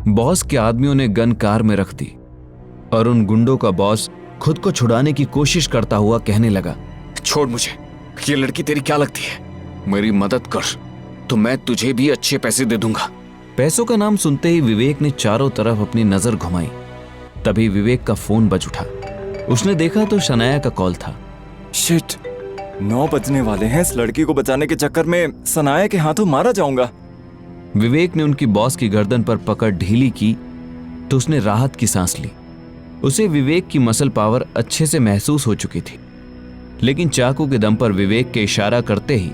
Boss के आदमियों ने गन कार में रख दी और उन गुंडों का बॉस खुद को छुड़ाने की कोशिश करता हुआ कहने लगा, छोड़ मुझे, ये लड़की तेरी क्या लगती है? मेरी मदद कर तो मैं तुझे भी अच्छे पैसे दे दूंगा। पैसों का नाम सुनते ही विवेक ने चारों तरफ अपनी नजर घुमाई। तभी विवेक का फोन बज उठा। उसने देखा तो शनाया का कॉल था। शिट, 9 बजने वाले हैं। इस लड़की को बचाने के चक्कर में सनाया के हाथों मारा जाऊंगा। विवेक ने उनकी बॉस की गर्दन पर पकड़ ढीली की तो उसने राहत की सांस ली। उसे विवेक की मसल पावर अच्छे से महसूस हो चुकी थी, लेकिन चाकू के दम पर विवेक के इशारा करते ही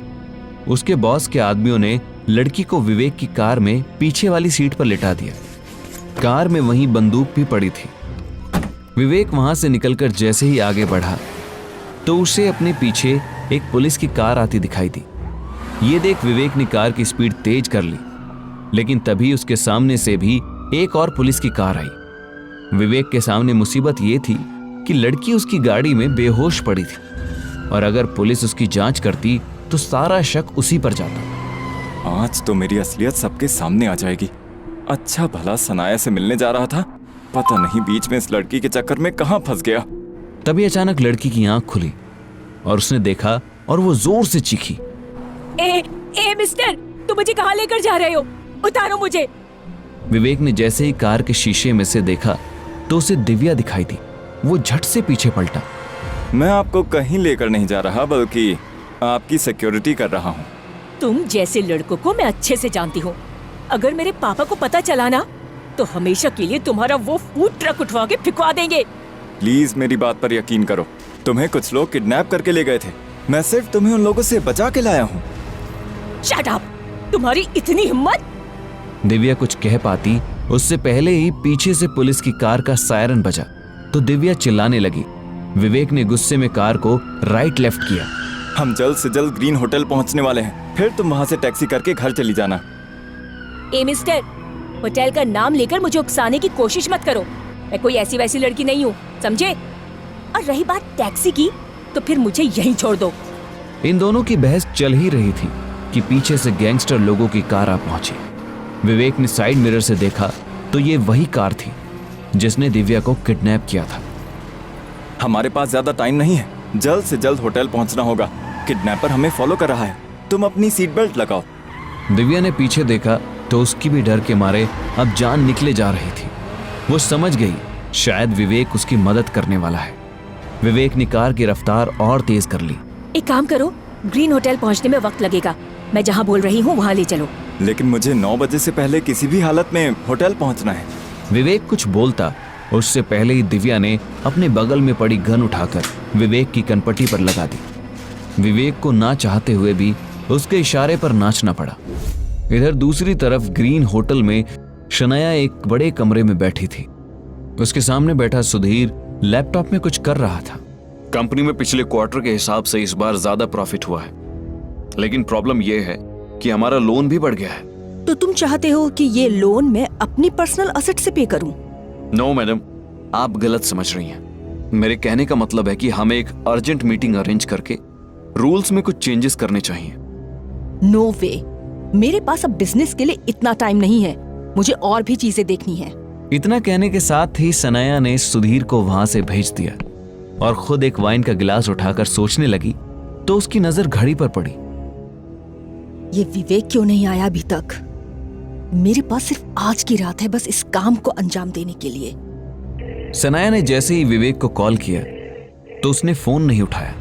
उसके बॉस के आदमियों ने लड़की को विवेक की कार में पीछे वाली सीट पर लिटा दिया। कार में वहीं बंदूक भी पड़ी थी। विवेक वहां से निकलकर जैसे ही आगे बढ़ा तो उसे अपने पीछे एक पुलिस की कार आती दिखाई दी। ये देख विवेक ने कार की स्पीड तेज कर ली, लेकिन तभी उसके सामने से भी एक और पुलिस की कार आई। विवेक के सामने मुसीबत ये थी कि लड़की उसकी गाड़ी में बेहोश पड़ी थी और अगर पुलिस उसकी जांच करती तो सारा शक उसी पर जाता। आज तो मेरी असलियत सबके सामने आ जाएगी। अच्छा भला सनाया से मिलने जा रहा था, पता नहीं बीच में इस लड़की के चक्कर में कहां फंस गया। तभी अचानक लड़की की आंख खुली और उसने देखा और वो जोर से चीखी, ए मिस्टर, तुम मुझे कहां लेकर जा रहे हो? उतारो मुझे। विवेक ने जैसे ही कार के शीशे में से देखा तो उसे दिव्या दिखाई दी। वो झट से पीछे पलटा। मैं आपको कहीं लेकर नहीं जा रहा, बल्कि आपकी सिक्योरिटी कर रहा हूँ। तुम जैसे लड़कों को मैं अच्छे से जानती हूँ। अगर मेरे पापा को पता चला ना तो हमेशा के लिए तुम्हारा वो फूड ट्रक उठवा के फिकवा देंगे। प्लीज मेरी बात पर यकीन करो। तुम्हें कुछ लोग किडनैप करके ले गए थे। मैं सिर्फ तुम्हें उन लोगों से बचा के लाया हूँ। Shut up! तुम्हारी इतनी हिम्मत! दिव्या कुछ कह पाती उससे पहले ही पीछे से पुलिस की कार का सायरन बजा तो दिव्या चिल्लाने लगी। विवेक ने गुस्से में कार को राइट लेफ्ट किया। हम जल्द से जल्द ग्रीन होटल पहुंचने वाले हैं, फिर तुम वहां से टैक्सी करके घर चली जाना। ए मिस्टर, होटल का नाम लेकर मुझे उकसाने की कोशिश मत करो। मैं कोई ऐसी वैसी लड़की नहीं हूँ, समझे? और रही बात टैक्सी की, तो फिर मुझे यहीं छोड़ दो। इन दोनों की बहस चल ही रही थी कि पीछे से गैंगस्टर लोगों की कार आ पहुंची। विवेक ने साइड मिरर से देखा तो ये वही कार थी जिसने दिव्या को किडनैप किया था। हमारे पास ज्यादा टाइम नहीं है, जल्द से जल्द होटल पहुंचना होगा। किडनैपर हमें फॉलो कर रहा है, तुम अपनी सीट बेल्ट लगाओ। दिव्या ने पीछे देखा तो उसकी भी डर के मारे अब जान निकले जा रही थी। वो समझ गई शायद विवेक उसकी मदद करने वाला है। विवेक ने कार की रफ्तार और तेज कर ली। एक काम करो, ग्रीन होटल पहुँचने में वक्त लगेगा। मैं जहाँ बोल रही हूँ वहाँ ले चलो। लेकिन मुझे 9 बजे से पहले किसी भी हालत में होटल पहुंचना है। विवेक कुछ बोलता उससे पहले ही दिव्या ने अपने बगल में पड़ी गन उठाकर विवेक की कनपट्टी पर लगा दी। विवेक को ना चाहते हुए भी उसके इशारे पर नाचना पड़ा। इधर दूसरी तरफ ग्रीन होटल में शनाया एक बड़े कमरे में बैठी थी। उसके सामने बैठा सुधीर लैपटॉप में कुछ कर रहा था। कंपनी में पिछले क्वार्टर के हिसाब से इस बार ज्यादा प्रॉफिट हुआ है, लेकिन प्रॉब्लम यह है कि हमारा लोन भी बढ़ गया है। तो तुम चाहते हो कि ये लोन मैं अपनी पर्सनल एसेट से पे करूं? नो मैडम, आप गलत समझ रही हैं। मेरे कहने का मतलब है कि हमें एक अर्जेंट मीटिंग अरेंज करके रूल्स में कुछ चेंजेस करने चाहिए। नो वे, मेरे पास अब बिजनेस के लिए इतना टाइम नहीं है। मुझे और भी चीजें देखनी है। इतना कहने के साथ ही सनाया ने सुधीर को वहां से भेज दिया और खुद एक वाइन का गिलास उठाकर सोचने लगी तो उसकी नजर घड़ी पर पड़ी। ये विवेक क्यों नहीं आया अभी तक? मेरे पास सिर्फ आज की रात है, बस इस काम को अंजाम देने के लिए। सनाया ने जैसे ही विवेक को कॉल किया तो उसने फोन नहीं उठाया।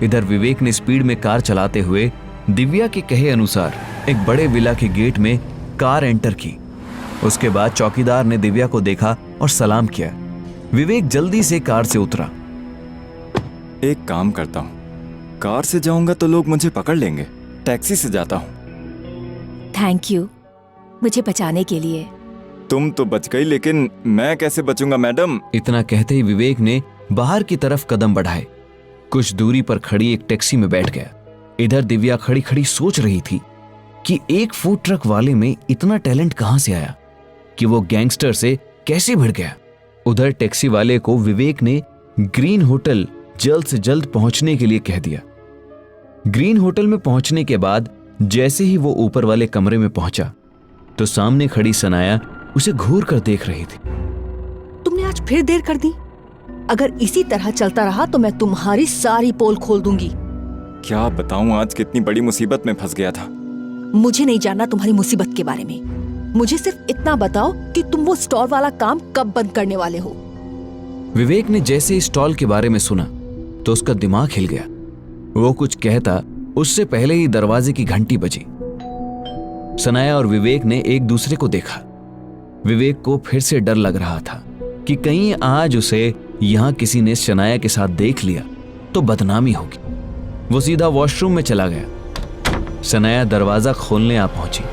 इधर विवेक ने स्पीड में कार चलाते हुए दिव्या के कहे अनुसार एक बड़े विला के गेट में कार एंटर की। उसके बाद चौकीदार ने दिव्या को देखा और सलाम किया। विवेक जल्दी से कार से उतरा। एक काम करता हूँ, कार से जाऊंगा तो लोग मुझे पकड़ लेंगे। टैक्सी से जाता हूँ। थैंक यू मुझे बचाने के लिए। तुम तो बच गई, लेकिन मैं कैसे बचूंगा मैडम? इतना कहते ही विवेक ने बाहर की तरफ कदम बढ़ाए। कुछ दूरी पर खड़ी एक टैक्सी में बैठ गया। इधर दिव्या खड़ी खड़ी सोच रही थी कि एक फूड ट्रक वाले में इतना टैलेंट कहां से आया कि वो गैंगस्टर से कैसे भिड़ गया। उधर टैक्सी वाले को विवेक ने ग्रीन होटल जल्द से जल्द पहुंचने के लिए कह दिया। ग्रीन होटल में पहुंचने के बाद जैसे ही वो ऊपर वाले कमरे में पहुंचा तो सामने खड़ी सनाया उसे घूर कर देख रही थी। तुमने आज फिर देर कर दी। अगर इसी तरह चलता रहा तो मैं तुम्हारी सारी पोल खोल दूंगी। क्या बताऊं आज कितनी बड़ी मुसीबत में फंस गया था। मुझे नहीं जानना तुम्हारी मुसीबत के बारे में। मुझे सिर्फ इतना बताओ कि तुम वो स्टॉल वाला काम कब बंद करने वाले हो। विवेक ने जैसे ही स्टॉल के बारे में सुना तो उसका दिमाग हिल गया। वो कुछ कहता उससे पहले ही दरवाजे की घंटी बजी। सनाया और विवेक ने एक दूसरे को देखा। विवेक को फिर से डर लग रहा था कि कहीं आज उसे यहां किसी ने शनाया के साथ देख लिया तो बदनामी होगी। वो सीधा वॉशरूम में चला गया। सनाया दरवाजा खोलने आ पहुंची।